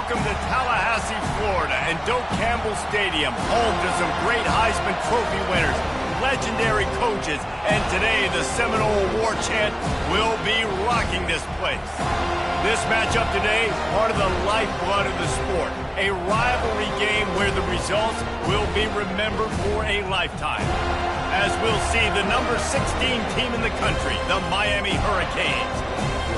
Welcome to Tallahassee, Florida, and Doak Campbell Stadium, home to some great Heisman Trophy winners, legendary coaches, and today the Seminole War Chant will be rocking this place. This matchup today, part of the lifeblood of the sport, a rivalry game where the results will be remembered for a lifetime. As we'll see, the number 16 team in the country, the Miami Hurricanes,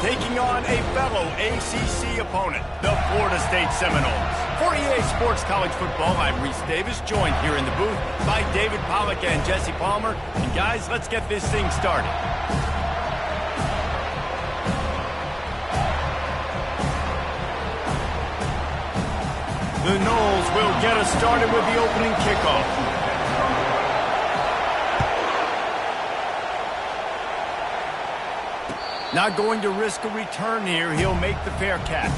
taking on a fellow ACC opponent, the Florida State Seminoles. For EA Sports College Football, I'm Reese Davis, joined here in the booth by David Pollack and Jesse Palmer. And guys, let's get this thing started. The Noles will get us started with the opening kickoff. Not going to risk a return here. He'll make the fair catch.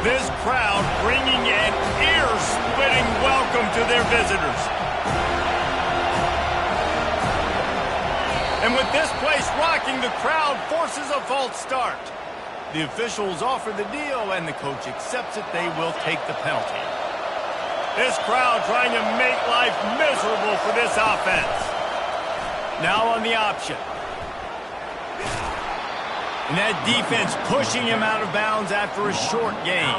This crowd bringing an ear-splitting welcome to their visitors. And with this place rocking, the crowd forces a false start. The officials offer the deal, and the coach accepts it. They will take the penalty. This crowd trying to make life miserable for this offense. Now on the option. And that defense pushing him out of bounds after a short gain.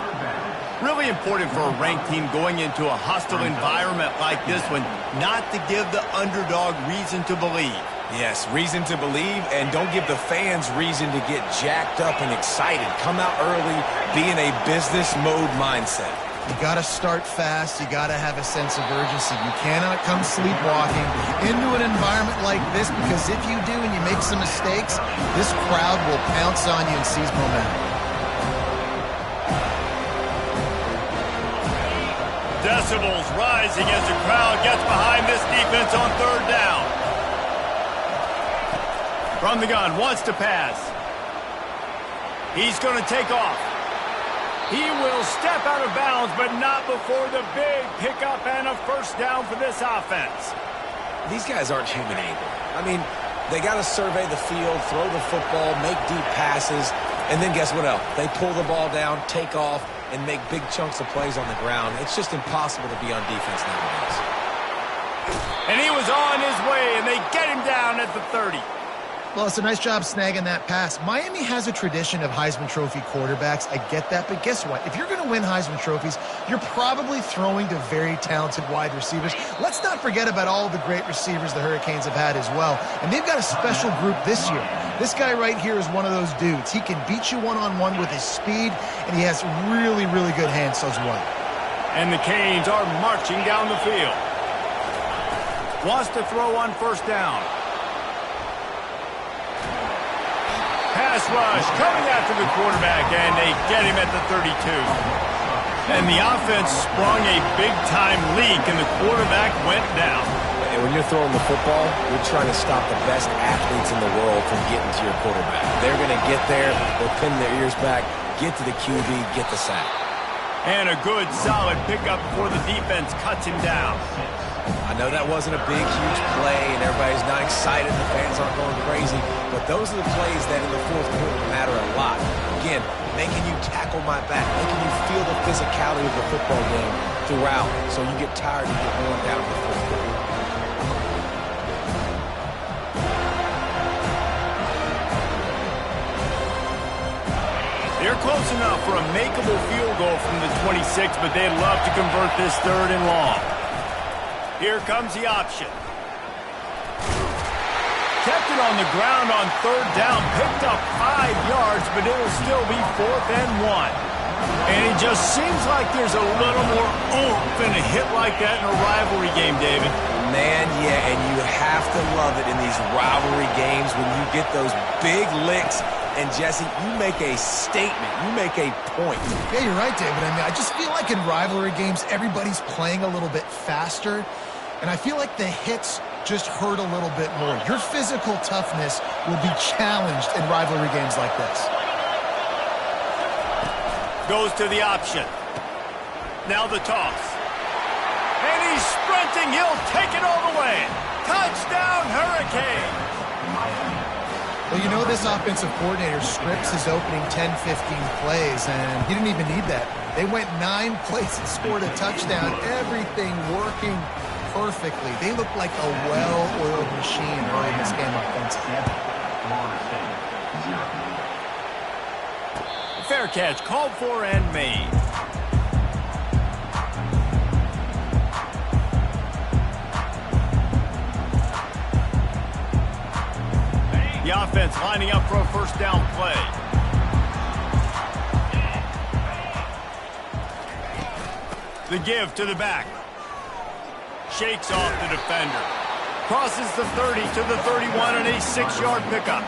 Really important for a ranked team going into a hostile environment like this one, not to give the underdog reason to believe. Yes, reason to believe, and don't give the fans reason to get jacked up and excited. Come out early, be in a business mode mindset. You got to start fast. You got to have a sense of urgency. You cannot come sleepwalking into an environment like this, because if you do and you make some mistakes, this crowd will pounce on you and seize momentum. Decibels rising as the crowd gets behind this defense on third down. From the gun, wants to pass. He's going to take off. He will step out of bounds, but not before the big pickup and a first down for this offense. These guys aren't human able. I mean, they got to survey the field, throw the football, make deep passes, and then guess what else? They pull the ball down, take off, and make big chunks of plays on the ground. It's just impossible to be on defense nowadays. And he was on his way, and they get him down at the 30. Well, it's a nice job snagging that pass. Miami has a tradition of Heisman Trophy quarterbacks. I get that, but guess what? If you're going to win Heisman Trophies, you're probably throwing to very talented wide receivers. Let's not forget about all the great receivers the Hurricanes have had as well. And they've got a special group this year. This guy right here is one of those dudes. He can beat you one-on-one with his speed, and he has really, really good hands as well. And the Canes are marching down the field. Wants to throw on first down. Pass rush coming after the quarterback, and they get him at the 32. And the offense sprung a big-time leak, and the quarterback went down. And when you're throwing the football, you're trying to stop the best athletes in the world from getting to your quarterback. They're going to get there, they'll pin their ears back, get to the QB, get the sack. And a good, solid pickup before the defense cuts him down. I know that wasn't a big, huge play, and everybody's not excited, the fans aren't going crazy, but those are the plays that in the fourth quarter matter a lot. Again, making you tackle my back, making you feel the physicality of the football game throughout, so you get tired and get worn down in the fourth quarter. They're close enough for a makeable field goal from the 26, but they'd love to convert this third and long. Here comes the option. Kept it on the ground on third down, picked up 5 yards, but it'll still be 4th and 1. And it just seems like there's a little more oomph in a hit like that in a rivalry game, David. Man, yeah, and you have to love it in these rivalry games when you get those big licks. And, Jesse, you make a statement. You make a point. Yeah, you're right, David. I mean, I just feel like in rivalry games, everybody's playing a little bit faster. And I feel like the hits just hurt a little bit more. Your physical toughness will be challenged in rivalry games like this. Goes to the option. Now the toss. And he's sprinting. He'll take it all the way. Touchdown, Hurricane. Well, you know this offensive coordinator scripts his opening 10, 15 plays, and he didn't even need that. They went 9 plays and scored a touchdown. Everything working perfectly. They look like a well-oiled machine early in this game offensively. Fair catch called for and made. The offense lining up for a first down play. The give to the back. Shakes off the defender. Crosses the 30 to the 31 and a 6-yard pickup.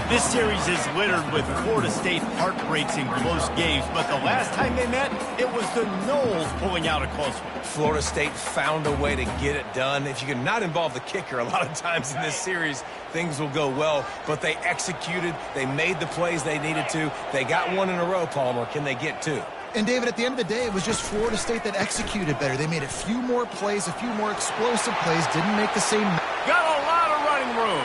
This series is littered with Florida State heartbreaks in close games, but the last time they met, it was the Noles pulling out a close one. Florida State found a way to get it done. If you can not involve the kicker, a lot of times in this series, things will go well, but they executed. They made the plays they needed to. They got one in a row, Palmer. Can they get 2? And, David, at the end of the day, it was just Florida State that executed better. They made a few more plays, a few more explosive plays, didn't make the same. Got a lot of running room.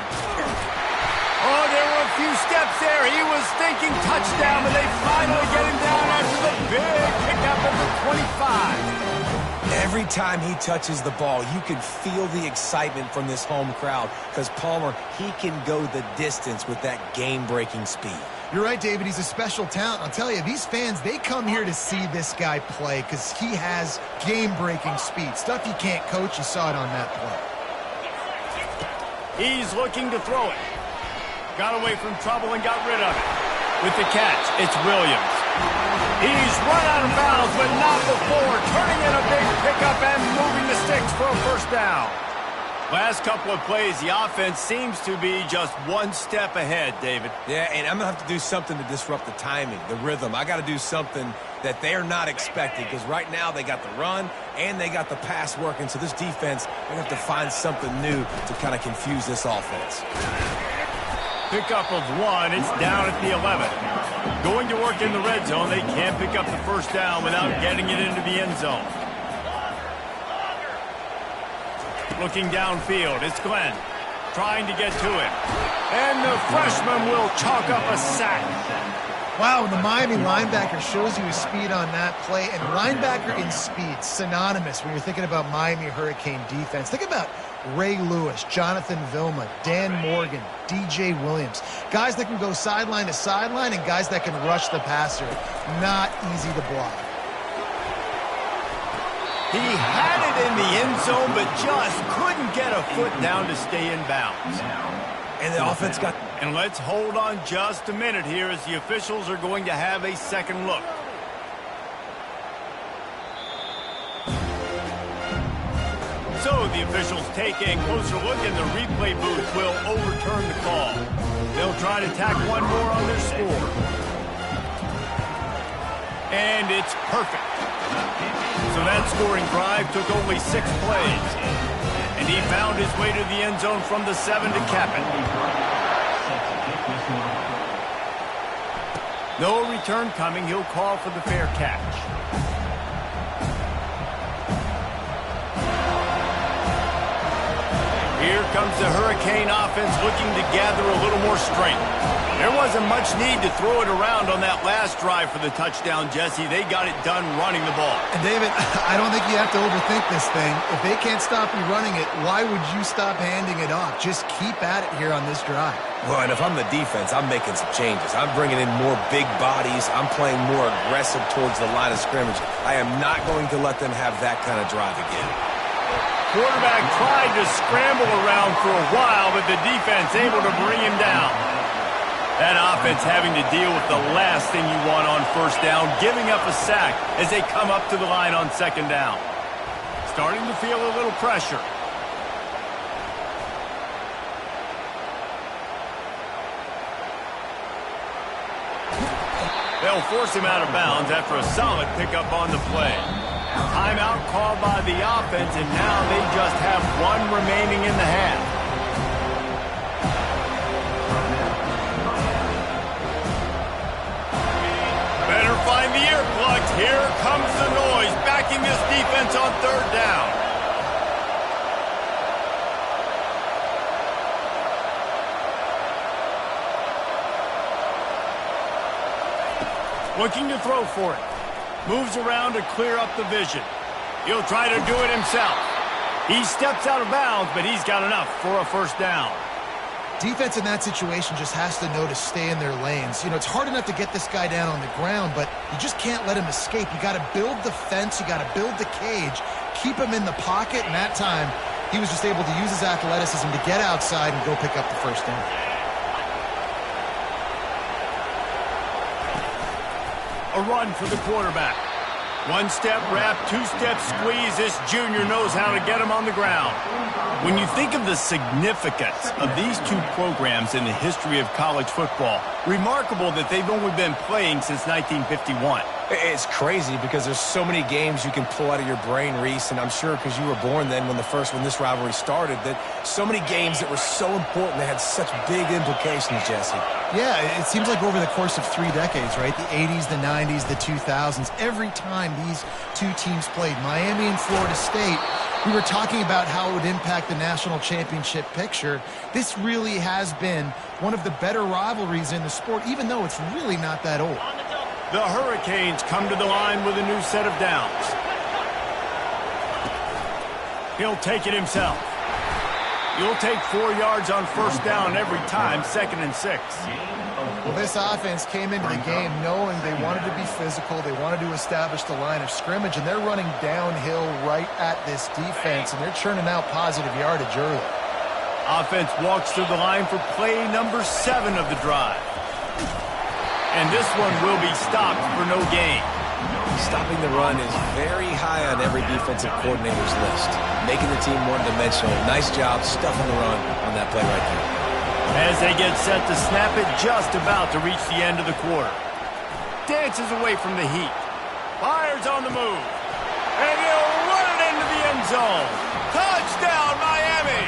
Oh, there were a few steps there. He was thinking touchdown, but they finally get him down after the big pickup at the 25. Every time he touches the ball, you can feel the excitement from this home crowd because Palmer, he can go the distance with that game-breaking speed. You're right, David. He's a special talent. I'll tell you, these fans, they come here to see this guy play because he has game-breaking speed. Stuff you can't coach. You saw it on that play. He's looking to throw it. Got away from trouble and got rid of it. With the catch, it's Williams. He's run out of bounds, but not before. Turning in a big pickup and moving the sticks for a first down. Last couple of plays, the offense seems to be just one step ahead, David. Yeah, and I'm going to have to do something to disrupt the timing, the rhythm. I got to do something that they're not expecting because right now they got the run and they got the pass working. So this defense, they're going to have to find something new to kind of confuse this offense. Pickup of 1. It's down at the 11. Going to work in the red zone. They can't pick up the first down without getting it into the end zone. Looking downfield, it's Glenn trying to get to him. And the freshman will chalk up a sack. Wow, the Miami linebacker shows you his speed on that play. And linebacker in speed, synonymous when you're thinking about Miami Hurricane defense. Think about Ray Lewis, Jonathan Vilma, Dan Morgan, DJ Williams. Guys that can go sideline to sideline and guys that can rush the passer. Not easy to block. He had it in the end zone, but just couldn't get a foot down to stay in bounds. And the offense got... And let's hold on just a minute here as the officials are going to have a second look. So the officials take a closer look, and the replay booth will overturn the call. They'll try to tack one more on their score. And it's perfect. So that scoring drive took only 6 plays. And he found his way to the end zone from the 7 to cap it. No return coming. He'll call for the fair catch. Here comes the Hurricane offense looking to gather a little more strength. There wasn't much need to throw it around on that last drive for the touchdown, Jesse. They got it done running the ball. And, David, I don't think you have to overthink this thing. If they can't stop you running it, why would you stop handing it off? Just keep at it here on this drive. Well, and if I'm the defense, I'm making some changes. I'm bringing in more big bodies. I'm playing more aggressive towards the line of scrimmage. I am not going to let them have that kind of drive again. Quarterback tried to scramble around for a while, but the defense able to bring him down. That offense having to deal with the last thing you want on first down, giving up a sack as they come up to the line on second down. Starting to feel a little pressure. They'll force him out of bounds after a solid pickup on the play. Timeout called by the offense, and now they just have 1 remaining in the half. Better find the earplugs. Here comes the noise. Back attacking this defense on third down. Looking to throw for it. Moves around to clear up the vision. He'll try to do it himself. He steps out of bounds, but he's got enough for a first down. Defense in that situation just has to know to stay in their lanes. You know, it's hard enough to get this guy down on the ground, but you just can't let him escape. You got to build the fence. You got to build the cage. Keep him in the pocket, and that time he was just able to use his athleticism to get outside and go pick up the first down. A run for the quarterback. One-step wrap, two-step squeeze. This junior knows how to get him on the ground. When you think of the significance of these two programs in the history of college football, remarkable that they've only been playing since 1951. It's crazy because there's so many games you can pull out of your brain, Reese, and I'm sure because you were born then when this rivalry started, that so many games that were so important, they had such big implications, Jesse. Yeah, it seems like over the course of 3 decades, right? The 80s, the 90s, the 2000s, every time these two teams played, Miami and Florida State, we were talking about how it would impact the national championship picture. This really has been one of the better rivalries in the sport, even though it's really not that old. The Hurricanes come to the line with a new set of downs. He'll take it himself. You'll take 4 yards on first down every time, 2nd and 6. Well, this offense came into the game knowing they wanted to be physical, they wanted to establish the line of scrimmage, and they're running downhill right at this defense, and they're churning out positive yardage early. Offense walks through the line for play number 7 of the drive. And this one will be stopped for no gain. Stopping the run is very high on every defensive coordinator's list. Making the team one-dimensional. Nice job stuffing the run on that play right there. As they get set to snap it, just about to reach the end of the quarter. Dances away from the heat. Fires on the move. And he'll run it into the end zone. Touchdown, Miami!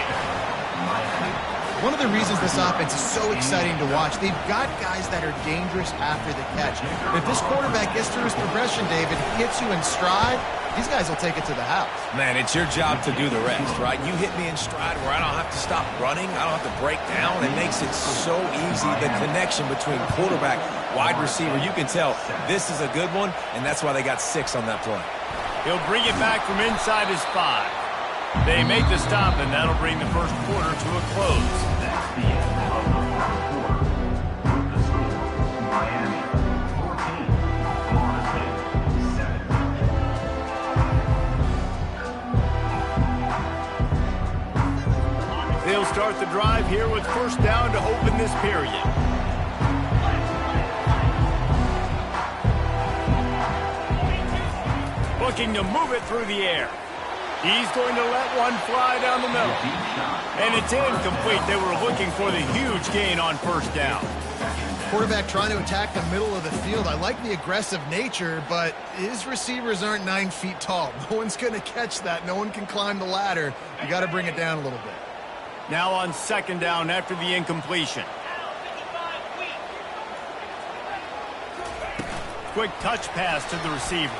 One of the reasons this offense is so exciting to watch, they've got guys that are dangerous after the catch. If this quarterback gets through his progression, David, hits you in stride, these guys will take it to the house. Man, it's your job to do the rest, right? You hit me in stride where I don't have to stop running. I don't have to break down. It makes it so easy. The connection between quarterback, wide receiver, you can tell this is a good one, and that's why they got 6 on that play. He'll bring it back from inside his 5. They make the stop, and that'll bring the first quarter to a close. That's the end of the first quarter. With the score, Miami 14, Florida State 7. They'll start the drive here with first down to open this period. Looking to move it through the air. He's going to let one fly down the middle. And it's incomplete. They were looking for the huge gain on first down. Quarterback trying to attack the middle of the field. I like the aggressive nature, but his receivers aren't 9 feet tall. No one's going to catch that. No one can climb the ladder. You got to bring it down a little bit. Now on second down after the incompletion. Quick touch pass to the receiver.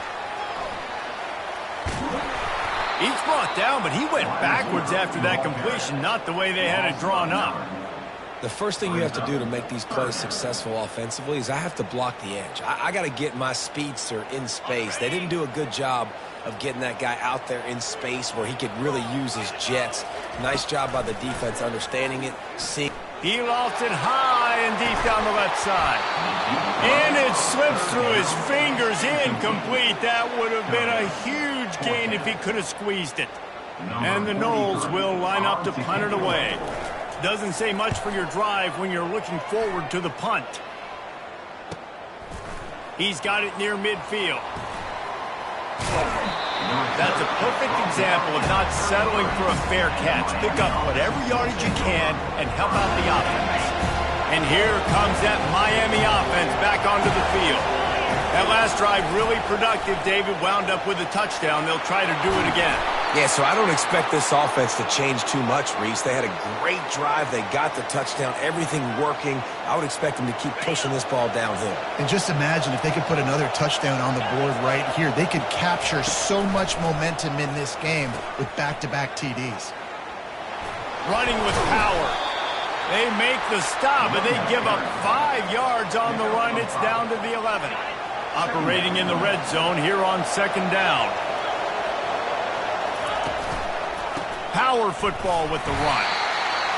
He's brought down, but he went backwards after that completion, not the way they had it drawn up. The first thing you have to do to make these plays successful offensively is I have to block the edge. I got to get my speedster in space. They didn't do a good job of getting that guy out there in space where he could really use his jets. Nice job by the defense understanding it, seeing. He lost it high and deep down the left side. And it slips through his fingers, incomplete. That would have been a huge gain if he could have squeezed it. And the Noles will line up to punt it away. Doesn't say much for your drive when you're looking forward to the punt. He's got it near midfield. That's a perfect example of not settling for a fair catch. Pick up whatever yardage you can and help out the offense. And here comes that Miami offense back onto the field. That last drive really productive. David wound up with a touchdown. They'll try to do it again. Yeah, so I don't expect this offense to change too much, Reese. They had a great drive. They got the touchdown. Everything working. I would expect them to keep pushing this ball downhill. And just imagine if they could put another touchdown on the board right here. They could capture so much momentum in this game with back-to-back TDs. Running with power. They make the stop, and they give up 5 yards on the run. It's down to the 11. Operating in the red zone here on second down. Power football with the run.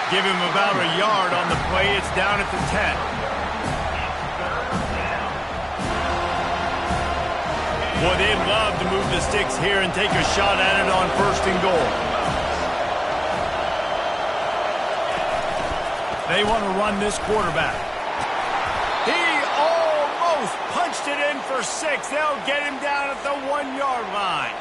Give him about a yard on the play. It's down at the 10. Boy, they'd love to move the sticks here and take a shot at it on first and goal. They want to run this quarterback. He almost punched it in for 6. They'll get him down at the 1-yard line.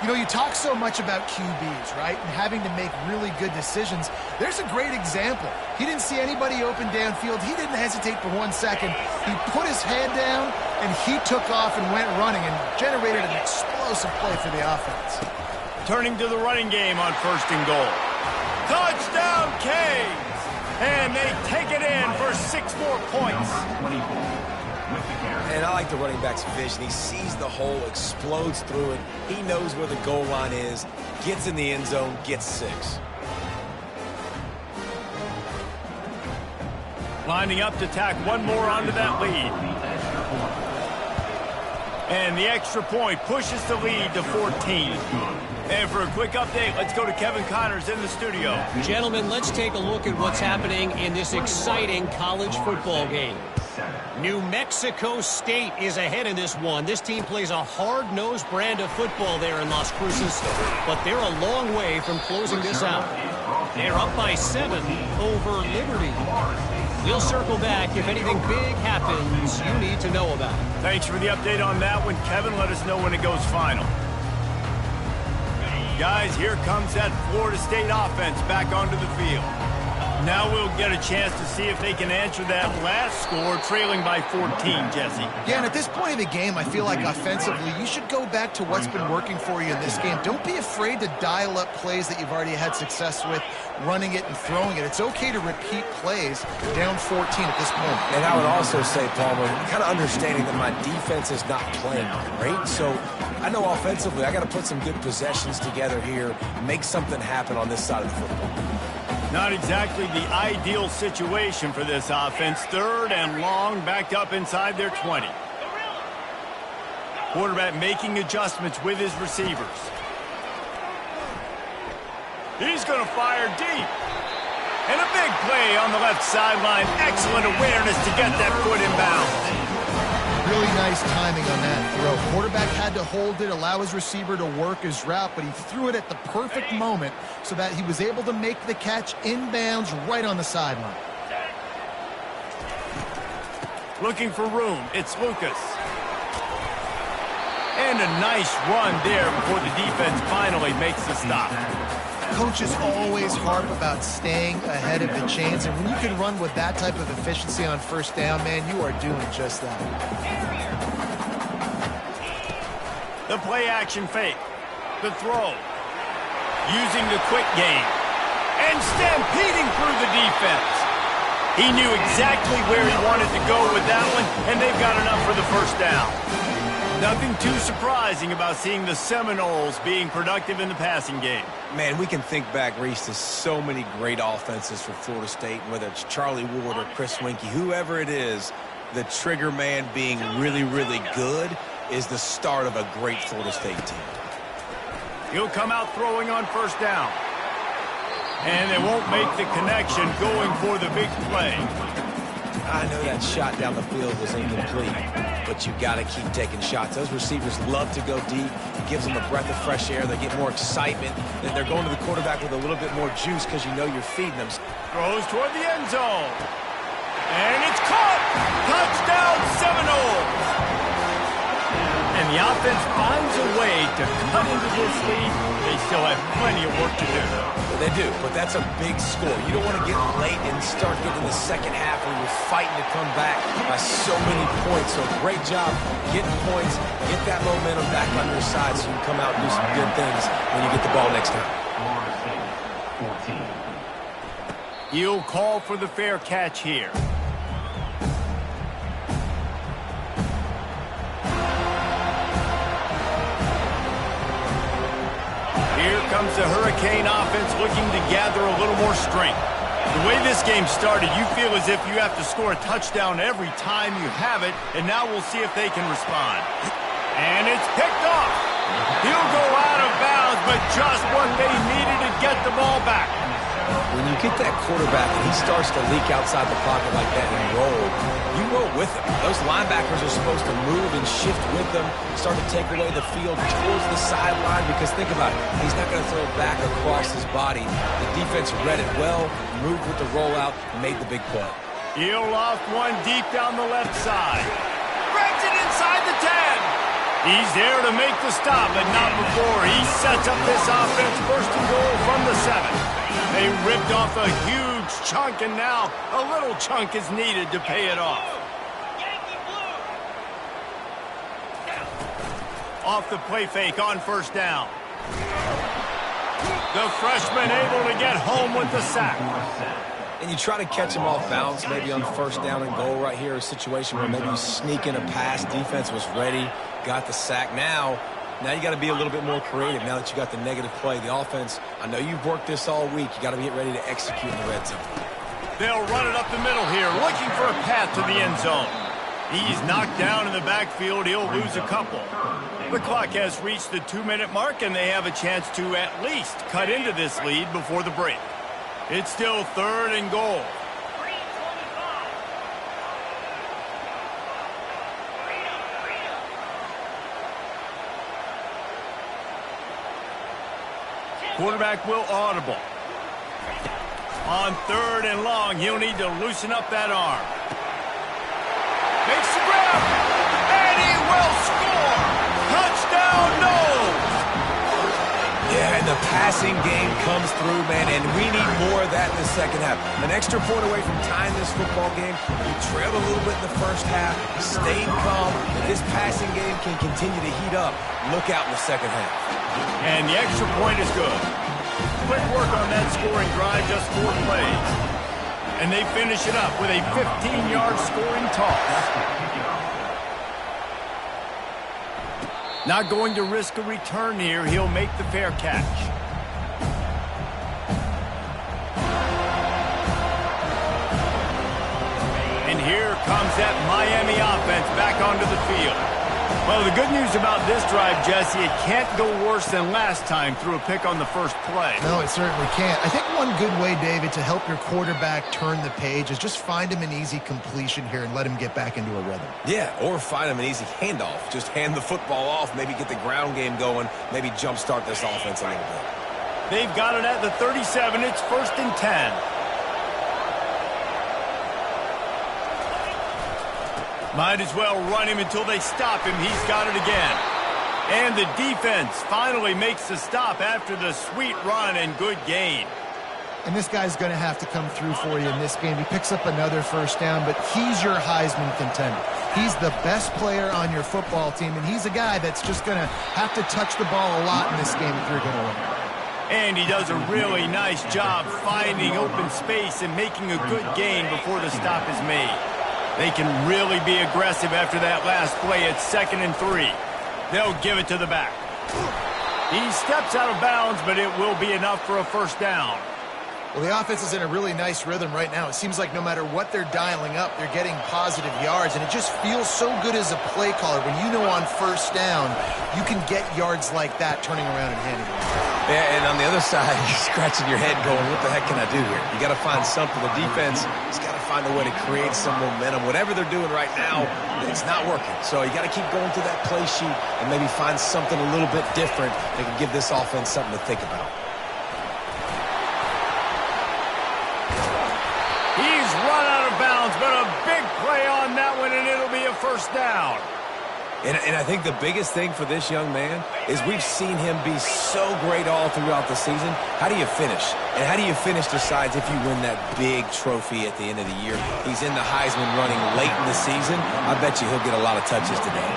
You know, you talk so much about QBs, right, and having to make really good decisions. There's a great example. He didn't see anybody open downfield. He didn't hesitate for 1 second. He put his head down, and he took off and went running and generated an explosive play for the offense. Turning to the running game on first and goal. Touchdown, Canes! And they take it in for 6 more points. And I like the running back's vision. He sees the hole, explodes through it. He knows where the goal line is, gets in the end zone, gets 6. Lining up to tack one more onto that lead. And the extra point pushes the lead to 14. And for a quick update, let's go to Kevin Connors in the studio. Gentlemen, let's take a look at what's happening in this exciting college football game. New Mexico State is ahead in this one. This team plays a hard-nosed brand of football there in Las Cruces, but they're a long way from closing this out. They're up by 7 over Liberty. We'll circle back if anything big happens you need to know about. Thanks for the update on that one, Kevin. Let us know when it goes final. Guys, here comes that Florida State offense back onto the field. Now we'll get a chance to see if they can answer that last score, trailing by 14, Jesse. Yeah, and at this point of the game, I feel like offensively, you should go back to what's been working for you in this game. Don't be afraid to dial up plays that you've already had success with, running it and throwing it. It's okay to repeat plays down 14 at this point. And I would also say, Palmer, kind of understanding that my defense is not playing great, so I know offensively I got to put some good possessions together here, make something happen on this side of the football. Not exactly the ideal situation for this offense. 3rd and long, backed up inside their 20. Quarterback making adjustments with his receivers. He's going to fire deep. And a big play on the left sideline. Excellent awareness to get that foot in bounds. Really nice timing on that throw. Quarterback had to hold it, allow his receiver to work his route, but he threw it at the perfect moment so that he was able to make the catch inbounds right on the sideline. Looking for room. It's Lucas. And a nice run there before the defense finally makes the stop. Coaches always harp about staying ahead of the chains, and when you can run with that type of efficiency on first down, man, you are doing just that. The play action fake. The throw. Using the quick game. And stampeding through the defense. He knew exactly where he wanted to go with that one, and they've got enough for the first down. Nothing too surprising about seeing the Seminoles being productive in the passing game. Man, we can think back, Reese, to so many great offenses for Florida State, whether it's Charlie Ward or Chris Winkie, whoever it is, the trigger man being really, really good is the start of a great Florida State team. He'll come out throwing on first down. And they won't make the connection going for the big play. I know that shot down the field was incomplete, but you got to keep taking shots. Those receivers love to go deep. It gives them a breath of fresh air. They get more excitement. They're going to the quarterback with a little bit more juice because you know you're feeding them. Throws toward the end zone. And it's caught! Touchdown Seminoles! And the the offense finds a way to cut into this lead. They still have plenty of work to do. They do, but that's a big score. You don't want to get late and start getting the second half where you're fighting to come back by so many points. So great job getting points, get that momentum back on your side so you can come out and do some good things when you get the ball next time. He'll call for the fair catch here. Here comes the Hurricane offense looking to gather a little more strength. The way this game started, you feel as if you have to score a touchdown every time you have it, and now we'll see if they can respond. And it's picked off. He'll go out of bounds, but just what they needed to get the ball back. When you get that quarterback and he starts to leak outside the pocket like that and roll, you roll with him. Those linebackers are supposed to move and shift with them, start to take away the field towards the sideline, because think about it, he's not going to throw back across his body. The defense read it well, moved with the rollout, and made the big play. He'll loft one deep down the left side. Brings it inside the 10. He's there to make the stop, but not before he sets up this offense first and goal from the 7. They ripped off a huge chunk, and now a little chunk is needed to pay it off. Off the play fake on first down. The freshman able to get home with the sack. And you try to catch him off balance, maybe on first down and goal right here, a situation where maybe you sneak in a pass, defense was ready, got the sack. Now you got to be a little bit more creative now that you got the negative play. The offense, I know you've worked this all week. You got to get ready to execute in the red zone. They'll run it up the middle here, looking for a path to the end zone. He's knocked down in the backfield. He'll lose a couple. The clock has reached the 2-minute mark, and they have a chance to at least cut into this lead before the break. It's still 3rd and goal. Quarterback will audible. On 3rd and long, he'll need to loosen up that arm. Makes the grab, and he will score! Touchdown, Noles! Yeah, and the passing game comes through, man, and we need more of that in the second half. An extra point away from tying this football game. You trailed a little bit in the first half, stayed calm. If this passing game can continue to heat up, look out in the second half. And the extra point is good. Quick work on that scoring drive, just 4 plays. And they finish it up with a 15-yard scoring toss. Not going to risk a return here. He'll make the fair catch. And here comes that Miami offense back onto the field. Well, the good news about this drive, Jesse, it can't go worse than last time through a pick on the first play. No, it certainly can't. I think one good way, David, to help your quarterback turn the page is just find him an easy completion here and let him get back into a rhythm. Yeah, or find him an easy handoff. Just hand the football off, maybe get the ground game going, maybe jumpstart this offense a little bit. They've got it at the 37. It's 1st and 10. Might as well run him until they stop him. He's got it again. And the defense finally makes the stop after the sweet run and good gain. And this guy's going to have to come through for you in this game. He picks up another first down, but he's your Heisman contender. He's the best player on your football team, and he's a guy that's just going to have to touch the ball a lot in this game if you're going to win. And he does a really nice job finding open space and making a good gain before the stop is made. They can really be aggressive after that last play at 2nd and 3. They'll give it to the back. He steps out of bounds, but it will be enough for a first down. Well, the offense is in a really nice rhythm right now. It seems like no matter what they're dialing up, they're getting positive yards, and it just feels so good as a play caller when you know on first down you can get yards like that turning around and handing it. Yeah, and on the other side, you're scratching your head going, what the heck can I do here? You got to find something. The defense has got to find a way to create some momentum. Whatever they're doing right now, it's not working. So you got to keep going through that play sheet and maybe find something a little bit different that can give this offense something to think about. He's run out of bounds, but a big play on that one, and it'll be a first down. And I think the biggest thing for this young man is we've seen him be so great all throughout the season. How do you finish? And how do you finish decides if you win that big trophy at the end of the year. He's in the Heisman running late in the season. I bet you he'll get a lot of touches today.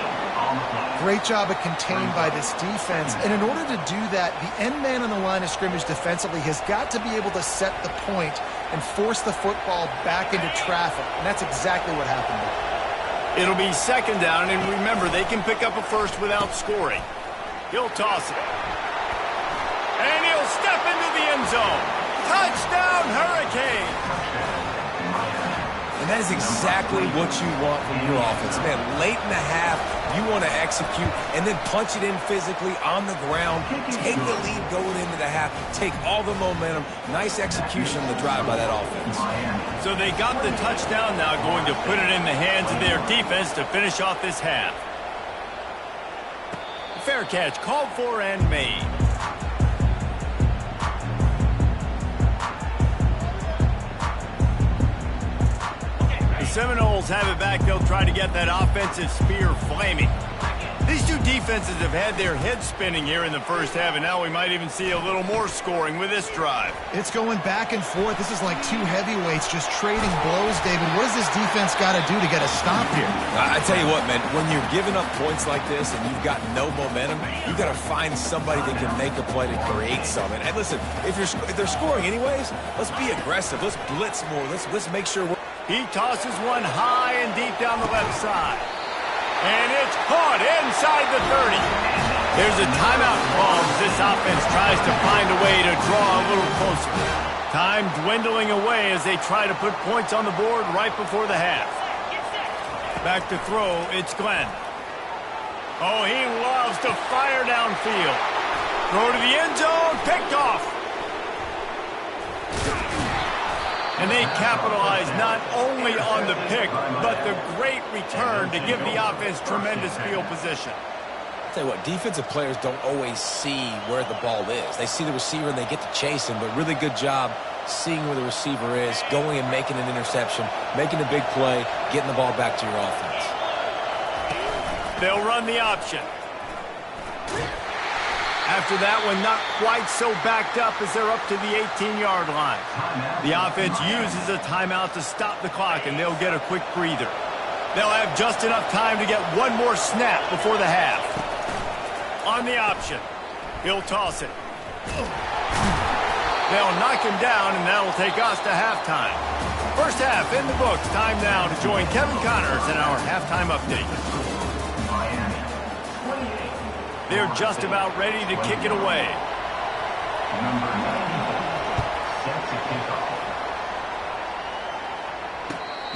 Great job of contained by this defense. And in order to do that, the end man on the line of scrimmage defensively has got to be able to set the point and force the football back into traffic. And that's exactly what happened there. It'll be second down, and remember, they can pick up a first without scoring. He'll toss it. And he'll step into the end zone. Touchdown, Hurricane! And that is exactly what you want from your offense. Man, late in the half, you want to execute and then punch it in physically on the ground. Take the lead going into the half. Take all the momentum. Nice execution on the drive by that offense. So they got the touchdown now, going to put it in the hands of their defense to finish off this half. Fair catch, called for and made. Seminoles have it back. They'll try to get that offensive spear flaming. These two defenses have had their heads spinning here in the first half, and now we might even see a little more scoring with this drive. It's going back and forth. This is like two heavyweights just trading blows, David. What does this defense got to do to get a stop here? I tell you what, man, when you're giving up points like this and you've got no momentum, you've got to find somebody that can make a play to create something. And listen, if they're scoring anyways, let's be aggressive. Let's blitz more. Let's make sure we're... He tosses one high and deep down the left side. And it's caught inside the 30. There's a timeout call as this offense tries to find a way to draw a little closer. Time dwindling away as they try to put points on the board right before the half. Back to throw, it's Glenn. Oh, he loves to fire downfield. Throw to the end zone, picked off. And they capitalize not only on the pick, but the great return to give the offense tremendous field position. I'll tell you what, defensive players don't always see where the ball is. They see the receiver and they get to chase him, but really good job seeing where the receiver is, going and making an interception, making a big play, getting the ball back to your offense. They'll run the option. After that one, not quite so backed up as they're up to the 18-yard line. The offense uses a timeout to stop the clock, and they'll get a quick breather. They'll have just enough time to get one more snap before the half. On the option, he'll toss it. They'll knock him down, and that'll take us to halftime. First half in the books. Time now to join Kevin Connors in our halftime update. They're just about ready to kick it away. Number 90, set to kick off.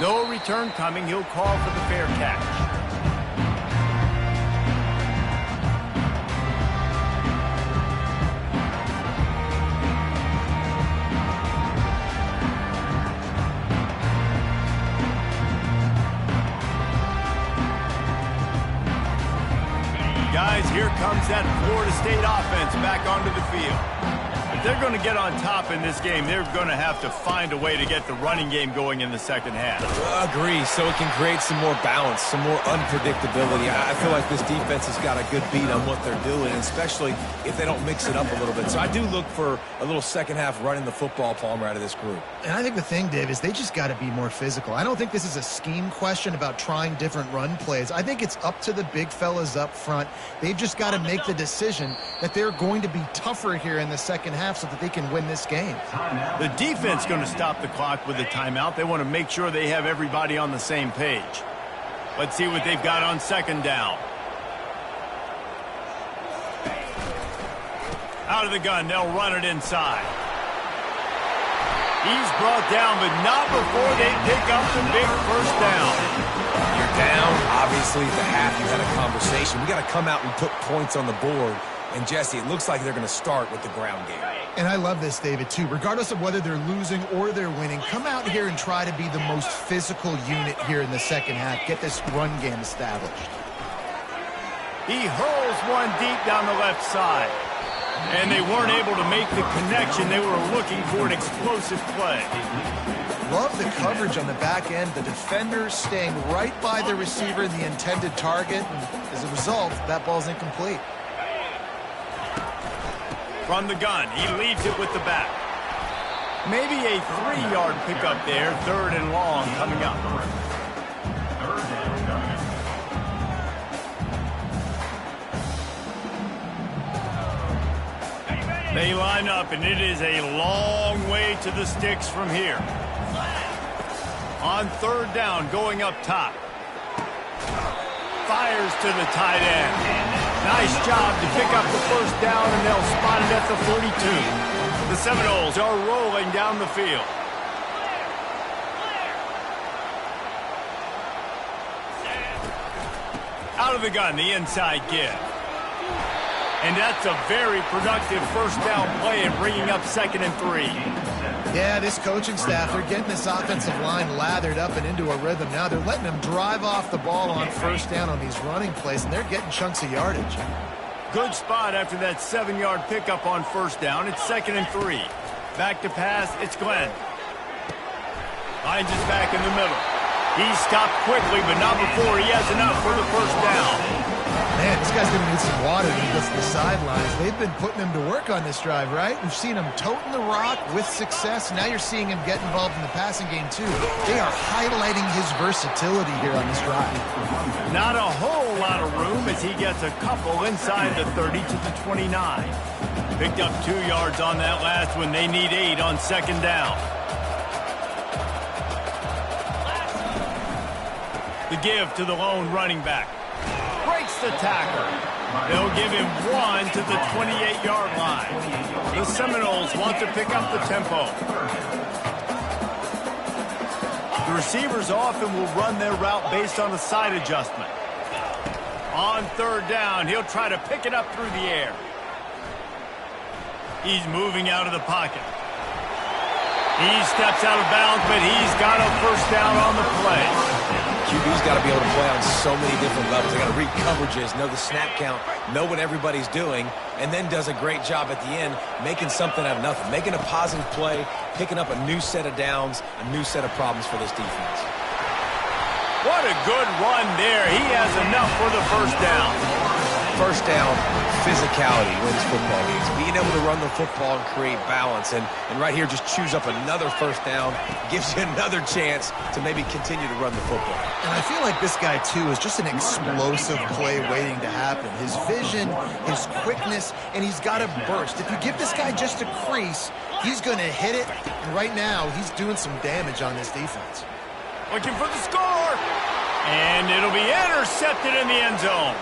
No return coming. He'll call for the fair catch. Guys, here comes that Florida State offense back onto the field. If they're going to get on top in this game, they're going to have to find a way to get the running game going in the second half. Agree, so it can create some more balance, some more unpredictability. I feel like this defense has got a good beat on what they're doing, especially if they don't mix it up a little bit. So I do look for a little second half running the football, Palmer, out of this group. And I think the thing, Dave, is they just got to be more physical. I don't think this is a scheme question about trying different run plays. I think it's up to the big fellas up front. They've just got to make the decision that they're going to be tougher here in the second half so that they can win this game. The defense going to stop the clock with a timeout. They want to make sure they have everybody on the same page. Let's see what they've got on second down. Out of the gun, they'll run it inside. He's brought down, but not before they pick up the big first down. You're down, obviously, at the half. You had a conversation. We got to come out and put points on the board. And, Jesse, it looks like they're going to start with the ground game. And I love this, David, too. Regardless of whether they're losing or they're winning, come out here and try to be the most physical unit here in the second half. Get this run game established. He hurls one deep down the left side. And they weren't able to make the connection. They were looking for an explosive play. Love the coverage on the back end. The defender staying right by the receiver in the intended target. And as a result, that ball's incomplete. From the gun, he leaves it with the back. Maybe a 3-yard pickup there, 3rd and long coming up. They line up, and it is a long way to the sticks from here. On 3rd down, going up top. Fires to the tight end. Nice job to pick up the 1st down, and they'll spot it at the 42. The Seminoles are rolling down the field. Out of the gun, the inside give. And that's a very productive 1st down play and bringing up 2nd and 3. Yeah, this coaching staff, they're getting this offensive line lathered up and into a rhythm now. They're letting them drive off the ball on 1st down on these running plays, and they're getting chunks of yardage. Good spot after that 7-yard pickup on 1st down. It's 2nd and 3. Back to pass, it's Glenn. Finds his back in the middle. He stopped quickly, but not before he has enough for the 1st down. Man, this guy's going to need some water when he gets to the sidelines. They've been putting him to work on this drive, right? We've seen him toting the rock with success. Now you're seeing him get involved in the passing game, too. They are highlighting his versatility here on this drive. Not a whole lot of room as he gets a couple inside the 30 to the 29. Picked up 2 yards on that last one. They need 8 on 2nd down. The give to the lone running back. Breaks the tackle. They'll give him 1 to the 28-yard line. The Seminoles want to pick up the tempo. The receivers often will run their route based on a side adjustment. On 3rd down, he'll try to pick it up through the air. He's moving out of the pocket. He steps out of bounds, but he's got a 1st down on the play. QB's got to be able to play on so many different levels. They got to read coverages, know the snap count, know what everybody's doing, and then does a great job at the end making something out of nothing, making a positive play, picking up a new set of downs, a new set of problems for this defense. What a good run there. He has enough for the 1st down. 1st down, physicality wins football games. Being able to run the football and create balance. And right here, just choose up another 1st down, gives you another chance to maybe continue to run the football. And I feel like this guy, too, is just an explosive play waiting to happen. His vision, his quickness, and he's got a burst. If you give this guy just a crease, he's going to hit it. And right now, he's doing some damage on this defense. Looking for the score. And it'll be intercepted in the end zone.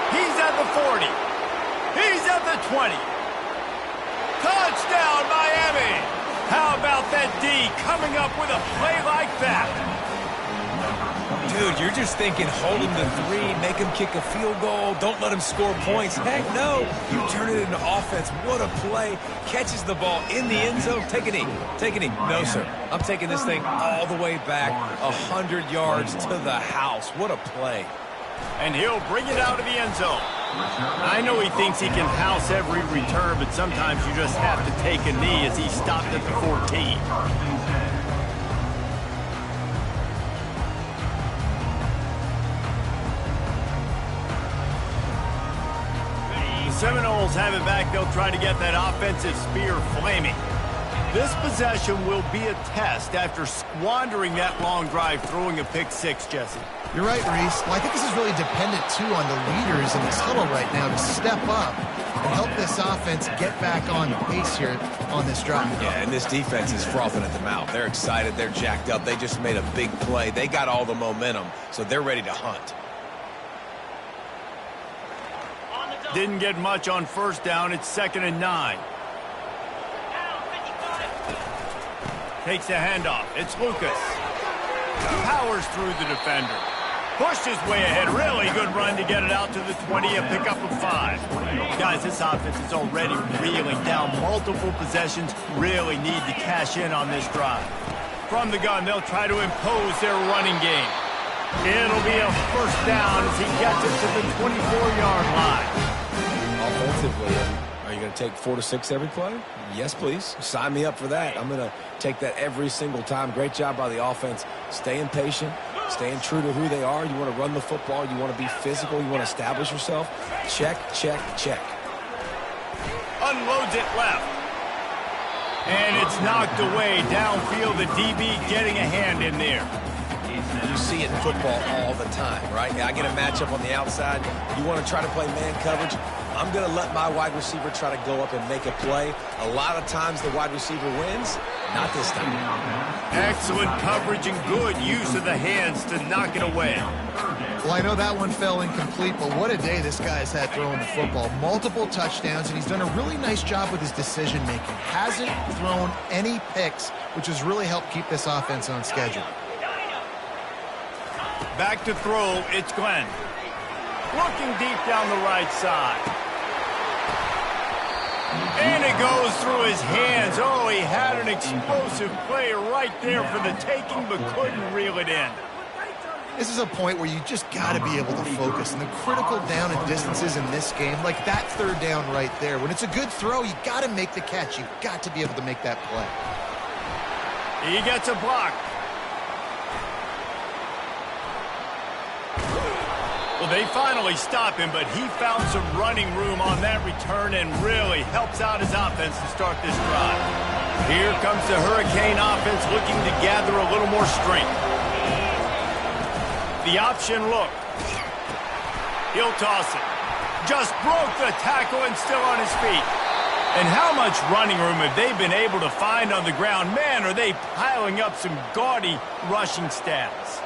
He's at the 40. He's at the 20. Touchdown, Miami. How about that D coming up with a play like that? Dude, you're just thinking, hold him to 3, make him kick a field goal, don't let him score points. Heck no, you turn it into offense. What a play. Catches the ball in the end zone. Take a knee. Take a knee. No, sir. I'm taking this thing all the way back 100 yards to the house. What a play. And he'll bring it out of the end zone. I know he thinks he can house every return, but sometimes you just have to take a knee as he stopped at the 14. The Seminoles have it back. They'll try to get that offensive spear flaming. This possession will be a test after squandering that long drive, throwing a pick 6, Jesse. You're right, Reese. Well, I think this is really dependent, too, on the leaders in this huddle right now to step up and help this offense get back on pace here on this drive. Yeah, and this defense is frothing at the mouth. They're excited. They're jacked up. They just made a big play. They got all the momentum, so they're ready to hunt. Didn't get much on 1st down. It's 2nd and 9. Takes the handoff. It's Lucas. Powers through the defender. Pushed his way ahead. Really good run to get it out to the 20. A pickup of 5. Guys, this offense is already reeling down multiple possessions. Really need to cash in on this drive. From the gun, they'll try to impose their running game. It'll be a 1st down as he gets it to the 24-yard line. Offensively, Are you going to take 4 to 6 every play? Yes, please. Sign me up for that. I'm going to take that every single time. Great job by the offense. Staying patient, staying true to who they are. You want to run the football. You want to be physical. You want to establish yourself. Check, check, check. Unloads it left. And it's knocked away downfield. The DB getting a hand in there. You see it in football all the time, right? I get a matchup on the outside. You want to try to play man coverage. I'm going to let my wide receiver try to go up and make a play. A lot of times the wide receiver wins. Not this time. Excellent coverage and good use of the hands to knock it away. Well, I know that one fell incomplete, but what a day this guy has had throwing the football. Multiple touchdowns, and he's done a really nice job with his decision-making. Hasn't thrown any picks, which has really helped keep this offense on schedule. Back to throw, it's Glenn. Looking deep down the right side. And it goes through his hands. Oh, he had an explosive play right there for the taking, but couldn't reel it in. This is a point where you just got to be able to focus. And the critical down and distances in this game, like that third down right there, when it's a good throw, you got to make the catch. You've got to be able to make that play. He gets a block. Well, they finally stop him, but he found some running room on that return and really helps out his offense to start this drive. Here comes the Hurricane offense looking to gather a little more strength. The option look. He'll toss it. Just broke the tackle and still on his feet. And how much running room have they been able to find on the ground? Man, are they piling up some gaudy rushing stats.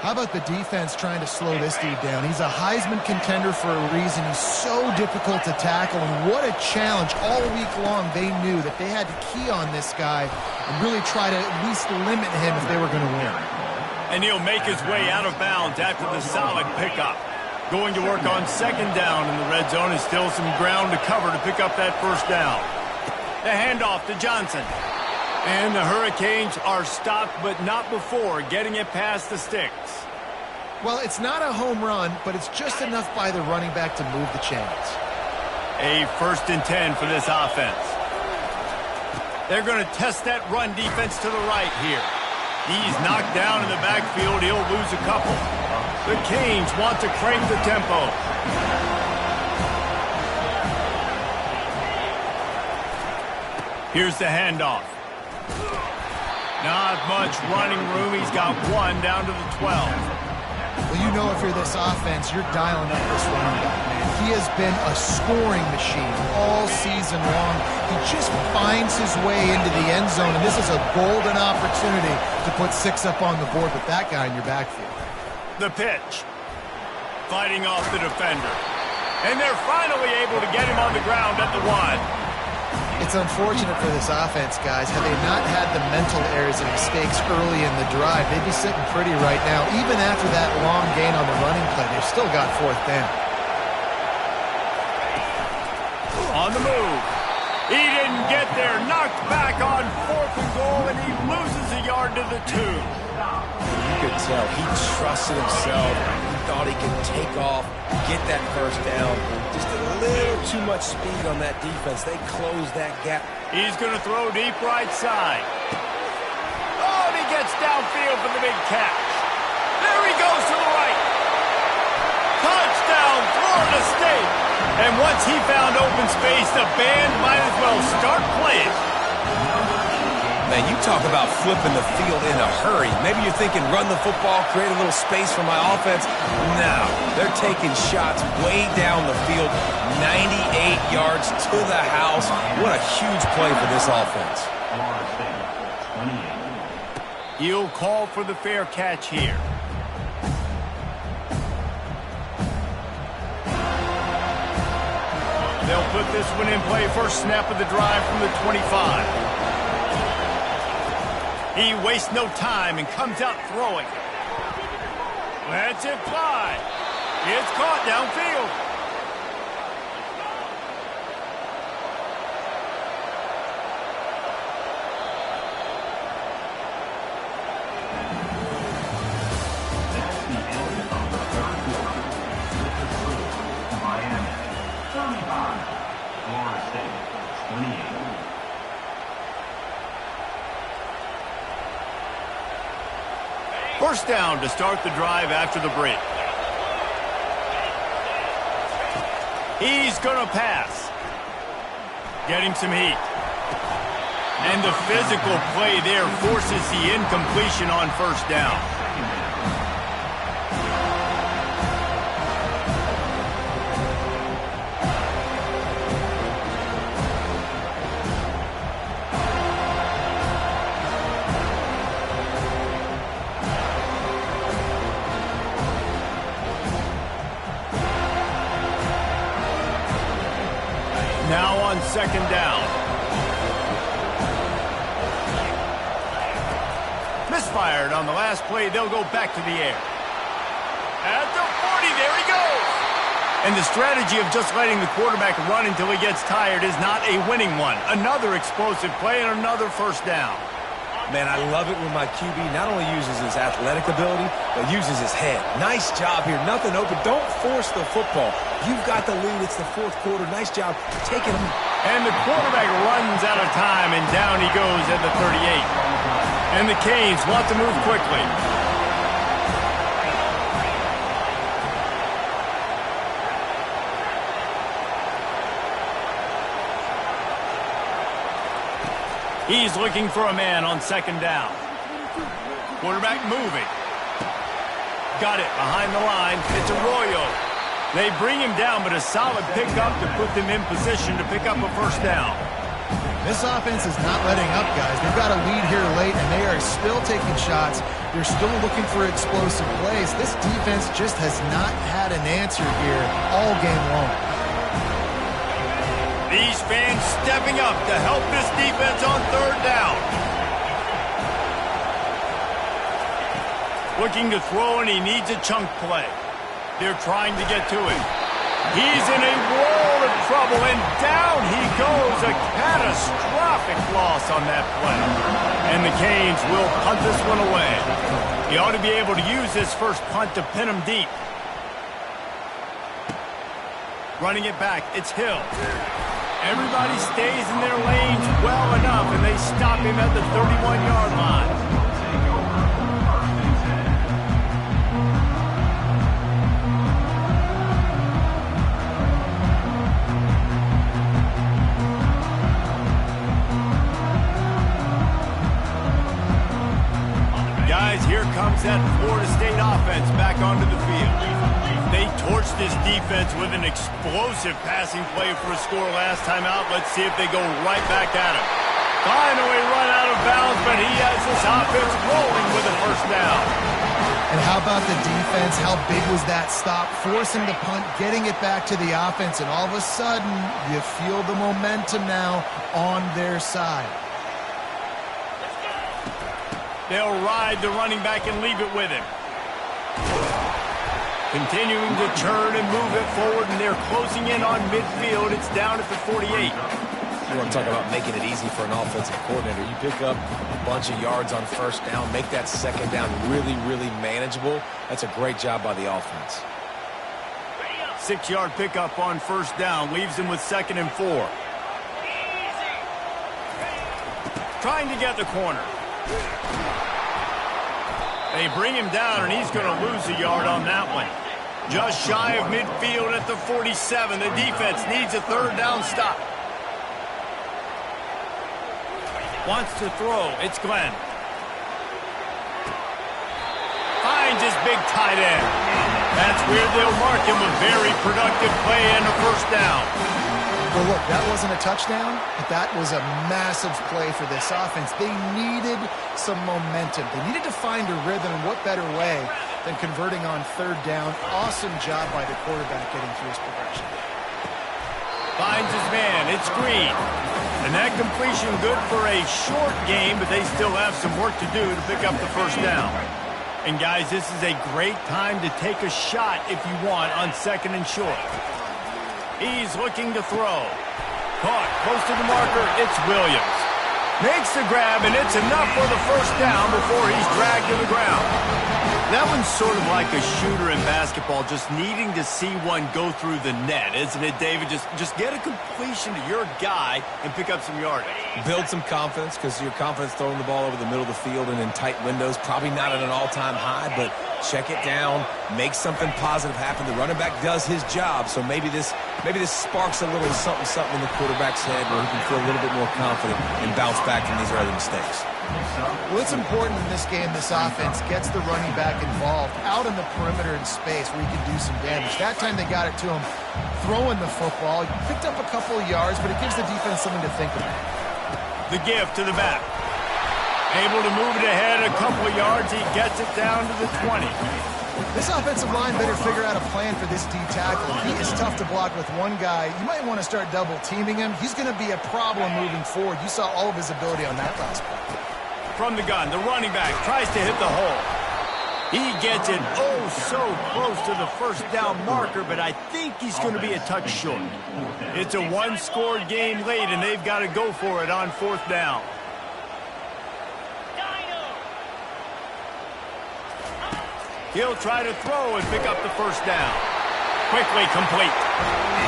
How about the defense trying to slow this dude down? He's a Heisman contender for a reason. He's so difficult to tackle, and what a challenge. All week long, they knew that they had to key on this guy and really try to at least limit him if they were going to win. And he'll make his way out of bounds after the solid pickup. Going to work on second down in the red zone, is still some ground to cover to pick up that first down. The handoff to Johnson. And the Hurricanes are stopped, but not before getting it past the sticks. Well, it's not a home run, but it's just enough by the running back to move the chains. A 1st and 10 for this offense. They're going to test that run defense to the right here. He's knocked down in the backfield. He'll lose a couple. The Canes want to crank the tempo. Here's the handoff. Not much running room. He's got one down to the 12. Well, you know if you're this offense, you're dialing up this running back, man. He has been a scoring machine all season long. He just finds his way into the end zone, and this is a golden opportunity to put 6 up on the board with that guy in your backfield. The pitch. Fighting off the defender. And they're finally able to get him on the ground at the 1. It's unfortunate for this offense, guys. Had they not had the mental errors and mistakes early in the drive, they'd be sitting pretty right now. Even after that long gain on the running play, they've still got 4th down. On the move. He didn't get there. Knocked back on 4th and goal, and he loses a yard to the 2. You could tell he trusted himself. He thought he could take off, get that first down. Just a little too much speed on that defense. They closed that gap. He's going to throw deep right side. Oh, and he gets downfield for the big catch. There he goes to the right. Touchdown, Florida State. And once he found open space, the band might as well start playing. Man, you talk about flipping the field in a hurry. Maybe you're thinking run the football, create a little space for my offense. No, they're taking shots way down the field, 98 yards to the house. What a huge play for this offense. He'll call for the fair catch here. They'll put this one in play. First snap of the drive from the 25. He wastes no time and comes out throwing. Lets it fly. It's caught downfield. That's the end of the 3rd quarter. With the score, Miami 35, Florida State. First down to start the drive after the break. He's going to pass. Getting some heat. And the physical play there forces the incompletion on first down. Now on second down. Misfired on the last play. They'll go back to the air. At the 40, there he goes. And the strategy of just letting the quarterback run until he gets tired is not a winning one. Another explosive play and another first down. Man, I love it when my QB not only uses his athletic ability, but uses his head. Nice job here. Nothing open. Don't force the football. You've got the lead. It's the fourth quarter. Nice job taking him. And the quarterback runs out of time, and down he goes at the 38. And the Canes want to move quickly. He's looking for a man on second down. Quarterback moving. Got it behind the line. It's Arroyo. They bring him down, but a solid pickup to put them in position to pick up a first down. This offense is not letting up, guys. They've got a lead here late, and they are still taking shots. They're still looking for explosive plays. This defense just has not had an answer here all game long. These fans stepping up to help this defense on third down. Looking to throw, and he needs a chunk play. They're trying to get to him. He's in a world of trouble, and down he goes. A catastrophic loss on that play. And the Canes will punt this one away. He ought to be able to use this first punt to pin him deep. Running it back, it's Hill. Everybody stays in their lanes well enough, and they stop him at the 31-yard line. Guys, here comes that Florida State offense back onto the field. They torched this defense with an explosive passing play for a score last time out. Let's see if they go right back at him. Finally run out of bounds, but he has this offense rolling with a first down. And how about the defense? How big was that stop? Forcing the punt, getting it back to the offense, and all of a sudden, you feel the momentum now on their side. They'll ride the running back and leave it with him. Continuing to turn and move it forward, and they're closing in on midfield. It's down at the 48. You want to talk about making it easy for an offensive coordinator. You pick up a bunch of yards on first down, make that second down really, really manageable. That's a great job by the offense. 6-yard pickup on first down leaves him with 2nd and 4. Trying to get the corner. They bring him down, and he's going to lose a yard on that one. Just shy of midfield at the 47. The defense needs a third down stop. Wants to throw. It's Glenn. Finds his big tight end. That's where they'll mark him a very productive play and a first down. Well, look, that wasn't a touchdown, but that was a massive play for this offense. They needed some momentum. They needed to find a rhythm, and what better way than converting on third down. Awesome job by the quarterback getting through his progression. Finds his man. It's Green. And that completion good for a short game, but they still have some work to do to pick up the first down. And, guys, this is a great time to take a shot if you want on 2nd and short. He's looking to throw. Caught close to the marker. It's Williams. Makes the grab, and it's enough for the first down before he's dragged to the ground. That one's sort of like a shooter in basketball, just needing to see one go through the net, isn't it, David? Just get a completion to your guy and pick up some yardage. Build some confidence, because your confidence throwing the ball over the middle of the field and in tight windows, probably not at an all-time high, but check it down, make something positive happen. The running back does his job, so maybe this sparks a little something in the quarterback's head where he can feel a little bit more confident and bounce back from these early mistakes. Well, it's important in this game, this offense gets the running back involved out in the perimeter in space where he can do some damage. That time they got it to him throwing the football. He picked up a couple of yards, but it gives the defense something to think about. The give to the back. Able to move it ahead a couple of yards. He gets it down to the 20. This offensive line better figure out a plan for this D tackle. He is tough to block with one guy. You might want to start double teaming him. He's going to be a problem moving forward. You saw all of his ability on that last play. From the gun, the running back tries to hit the hole. He gets it so close to the first down marker, but I think he's going to be a touch short. It's a one-score game late, and they've got to go for it on 4th down. He'll try to throw and pick up the first down. Quickly complete.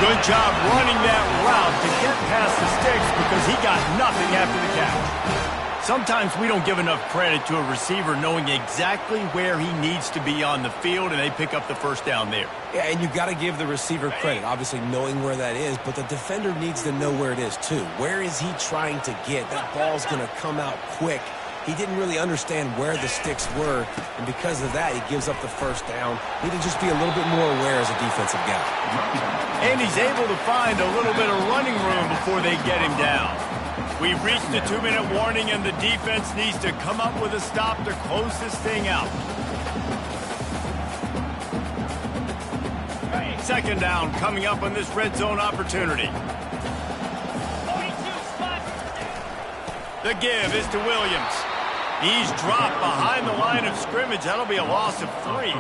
Good job running that route to get past the sticks because he got nothing after the catch. Sometimes we don't give enough credit to a receiver knowing exactly where he needs to be on the field, and they pick up the first down there. Yeah, and you've got to give the receiver credit, obviously knowing where that is, but the defender needs to know where it is too. Where is he trying to get? That ball's going to come out quick. He didn't really understand where the sticks were, and because of that, he gives up the first down. Need to just be a little bit more aware as a defensive guy. And he's able to find a little bit of running room before they get him down. We've reached the 2-minute warning, and the defense needs to come up with a stop to close this thing out. Second down coming up on this red zone opportunity. The give is to Williams. He's dropped behind the line of scrimmage. That'll be a loss of 3.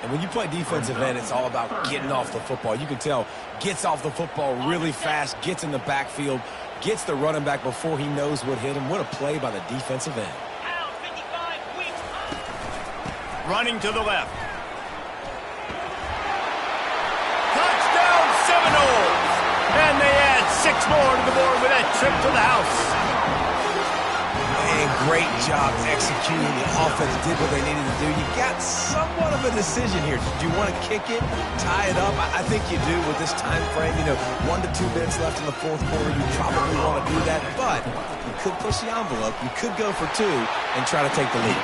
And when you play defensive end, it's all about getting off the football. You can tell, gets off the football really fast, gets in the backfield, gets the running back before he knows what hit him. What a play by the defensive end. Running to the left. Touchdown Seminoles! And they add 6 more to the board with that trip to the house. And great job executing. The offense did what they needed to do. You got somewhat of a decision here. Do you want to kick it, tie it up? I think you do with this time frame. 1 to 2 minutes left in the 4th quarter. You probably want to do that, but you could push the envelope. You could go for 2 and try to take the lead.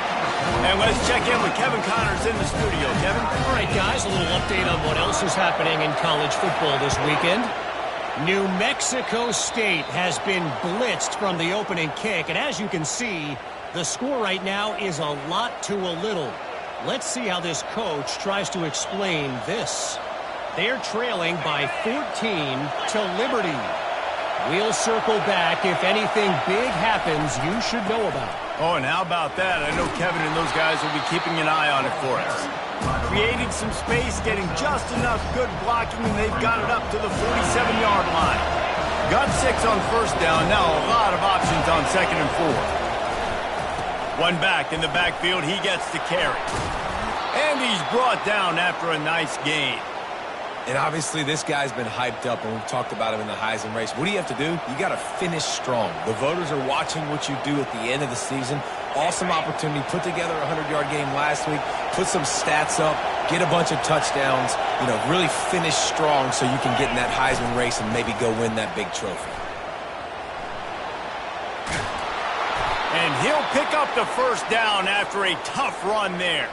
And let's check in with Kevin Connors in the studio. Kevin? All right, guys, a little update on what else is happening in college football this weekend. New Mexico State has been blitzed from the opening kick, and as you can see, the score right now is a lot to a little. Let's see how this coach tries to explain this. They're trailing by 14 to Liberty. We'll circle back if anything big happens you should know about. Oh, and how about that? I know Kevin and those guys will be keeping an eye on it for us. Creating some space, getting just enough good blocking, and they've got it up to the 47-yard line. Got 6 on first down, now a lot of options on 2nd and 4. One back in the backfield, he gets the carry. And he's brought down after a nice gain. And obviously this guy's been hyped up, and we've talked about him in the Heisman race. What do you have to do? You got to finish strong. The voters are watching what you do at the end of the season. Awesome opportunity. Put together a 100-yard game last week. Put some stats up. Get a bunch of touchdowns. Really finish strong so you can get in that Heisman race and maybe go win that big trophy. And he'll pick up the first down after a tough run there.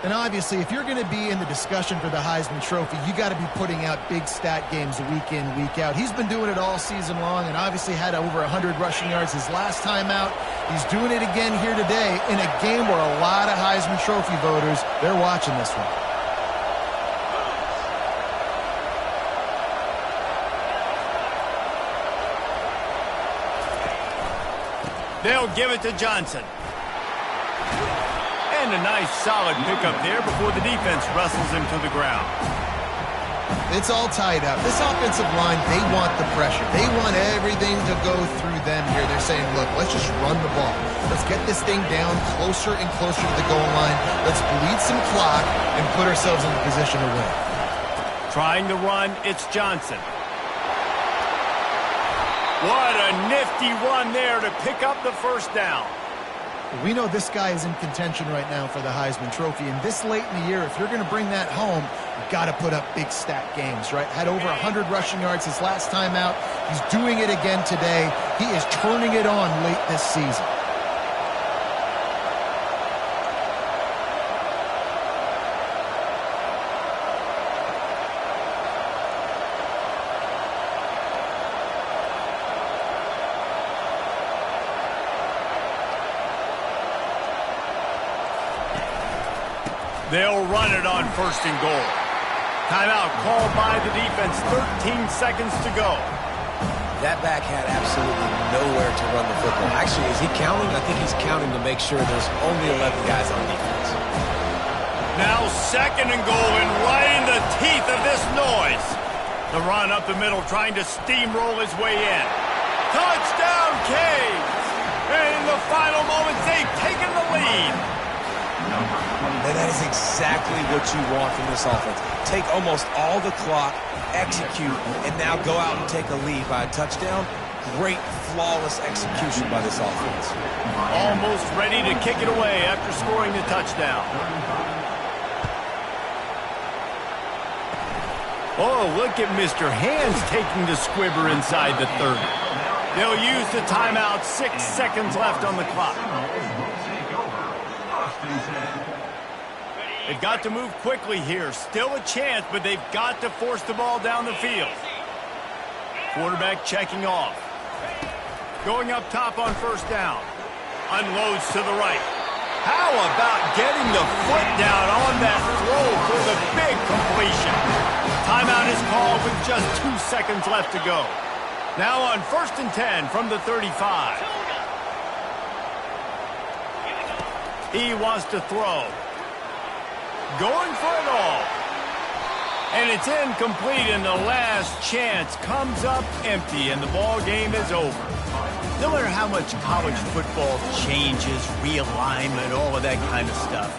And obviously, if you're going to be in the discussion for the Heisman Trophy, you got to be putting out big stat games week in, week out. He's been doing it all season long and obviously had over 100 rushing yards his last time out. He's doing it again here today in a game where a lot of Heisman Trophy voters, they're watching this one. They'll give it to Johnson. And a nice solid pickup there before the defense wrestles him to the ground. It's all tied up. This offensive line, they want the pressure. They want everything to go through them here. They're saying, look, let's just run the ball. Let's get this thing down closer and closer to the goal line. Let's bleed some clock and put ourselves in the position to win. Trying to run, it's Johnson. What a nifty run there to pick up the first down. We know this guy is in contention right now for the Heisman Trophy, and this late in the year, if you're going to bring that home, you've got to put up big stat games, right? Had over 100 rushing yards his last time out. He's doing it again today. He is turning it on late this season. They'll run it on first and goal. Timeout called by the defense. 13 seconds to go. That back had absolutely nowhere to run the football. Actually, is he counting? I think he's counting to make sure there's only 11 guys on defense. Now second and goal, and right in the teeth of this noise. The run up the middle, trying to steamroll his way in. Touchdown, Canes! And in the final moments, they've taken the lead. And that is exactly what you want from this offense. Take almost all the clock, execute, and now go out and take a lead by a touchdown. Great, flawless execution by this offense. Almost ready to kick it away after scoring the touchdown. Oh, look at Mr. Hands taking the squibber inside the 30. They'll use the timeout. 6 seconds left on the clock. They've got to move quickly here. Still a chance, but they've got to force the ball down the field. Quarterback checking off. Going up top on first down. Unloads to the right. How about getting the foot down on that throw for the big completion? Timeout is called with just 2 seconds left to go. Now on first and 10 from the 35. He wants to throw. Going for it all. And it's incomplete, and the last chance comes up empty, and the ball game is over. No matter how much college football changes, realignment, all of that kind of stuff,